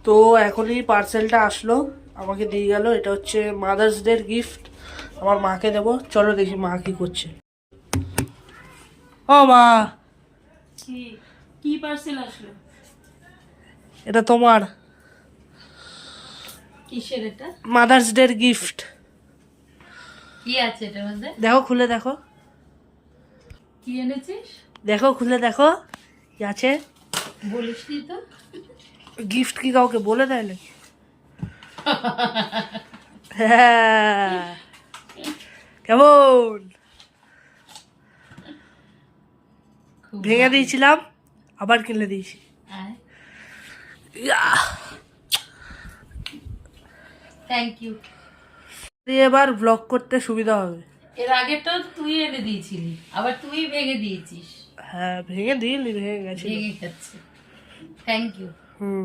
তো এখনই পার্সেলটা আসলো, আমাকে দিয়ে গেল। এটা হচ্ছে মাদার্স ডে গিফট, আমার মাকে দেবো। চলো দেখি মা কি করছে। ও মা, কি পার্সেল আসলো? এটা তোমার কিসের এটা? Mother's day gift. কি আছে এটার মধ্যে? দেখো, খুলে দেখো, কি এনেছিস? দেখো খুলে দেখো কি আছে। বলিসনি তো। গিফট কি কাউকে বলে দেয় নাকি? হ্যাঁ, কেমন ভেঙে দিয়েছিলাম, আবার কিনে দিয়েছি। Thank you. এবার ব্লগ করতে সুবিধা হবে। এর আগেটা তুই এনে দিয়েছিলি, আবার তুই ভেঙে দিয়েছিস। হ্যাঁ, ভেঙে দিইনি, ভেঙে গেছে। ভেঙে গেছে। Thank you.